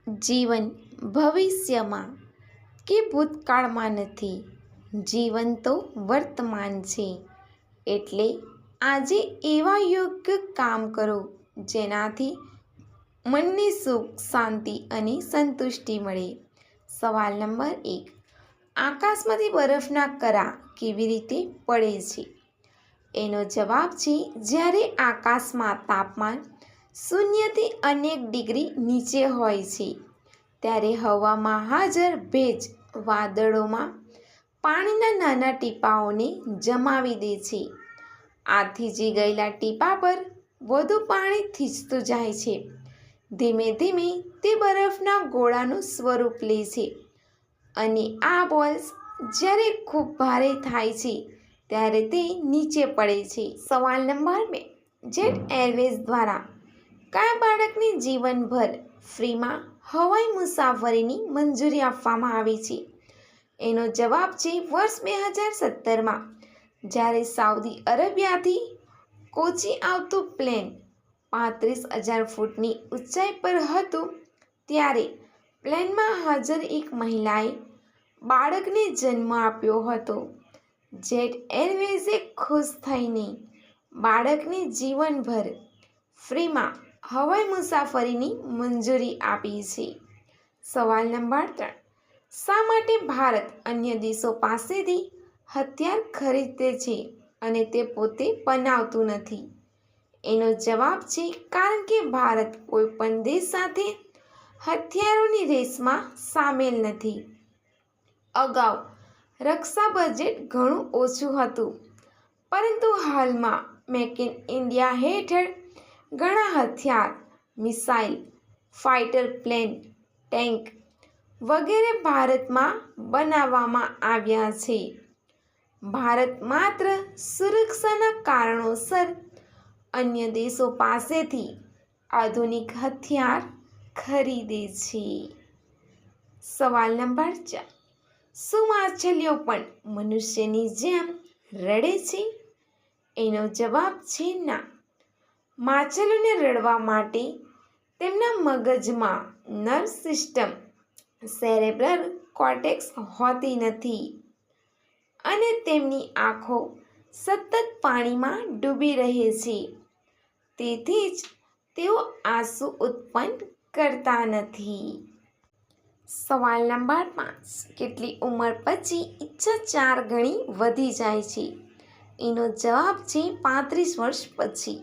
જીવન ભવિષ્યમાં કે ભૂતકાળમાં નથી, જીવન તો વર્તમાન છે. એટલે આજે એવા યોગ્ય કામ કરો જેનાથી મનને સુખ, શાંતિ અને સંતુષ્ટિ મળે. સવાલ નંબર 1. આકાશમાંથી બરફના કરા કેવી રીતે પડે છે? એનો જવાબ છે જ્યારે આકાશમાં તાપમાન 0થી અનેક ડિગ્રી નીચે હોય છે ત્યારે હવામાં હાજર ભેજ વાદળોમાં પાણીના નાના ટીપાઓને જમાવી દે છે. આ થીજી ગયેલા ટીપા પર વધુ પાણી થીજતું જાય છે. ધીમે ધીમે તે બરફના ગોળાનું સ્વરૂપ લે છે અને આ બોલ્સ જ્યારે ખૂબ ભારે થાય છે ત્યારે તે નીચે પડે છે. સવાલ નંબર 2. જેટ એરવેઝ દ્વારા કયા બાળકને જીવનભર ફ્રીમાં હવાઈ મુસાફરીની મંજૂરી આપવામાં આવી છે? એનો જવાબ છે વર્ષ 2017માં જ્યારે સાઉદી અરેબિયાથી કોચી આવતું પ્લેન 35,000 ફૂટની ઊંચાઈ પર હતું ત્યારે પ્લેનમાં હાજર એક મહિલાએ બાળકને જન્મ આપ્યો હતો. જેટ એરવેઝે ખુશ થઈને બાળકને જીવનભર ફ્રીમાં હવાઈ મુસાફરીની મંજૂરી આપી છે. સવાલ નંબર 3. શા માટે ભારત અન્ય દેશો પાસેથી હથિયાર ખરીદે છે અને તે પોતે બનાવતું નથી? એનો જવાબ છે કારણ કે ભારત કોઈ પણ દેશ સાથે હથિયારોની રેસમાં સામેલ નથી. અગાઉ રક્ષા બજેટ ઘણું ઓછું હતું, પરંતુ હાલમાં મેક ઇન ઇન્ડિયા હેઠળ ઘણા હથિયાર, મિસાઇલ, ફાઇટર પ્લેન, ટેન્ક વગેરે ભારતમાં બનાવવામાં આવ્યા છે. ભારત માત્ર સુરક્ષાના કારણોસર અન્ય દેશો પાસેથી આધુનિક હથિયાર ખરીદે છે. સવાલ નંબર 4. શું માછલીઓ પણ મનુષ્યની જેમ રડે છે? એનો જવાબ છે ના. માછલીઓને રડવા માટે તેમના મગજમાં નર્વ સિસ્ટમ સેરેબ્રલ કોર્ટેક્સ હોતી નથી અને તેમની આંખો સતત પાણીમાં ડૂબી રહે છે. તેથી જ તેઓ આંસુ ઉત્પન્ન કરતા નથી. સવાલ નંબર 5. કેટલી ઉંમર પછી ઈચ્છા 4 ગણી વધી જાય છે? એનો જવાબ છે 35 વર્ષ પછી.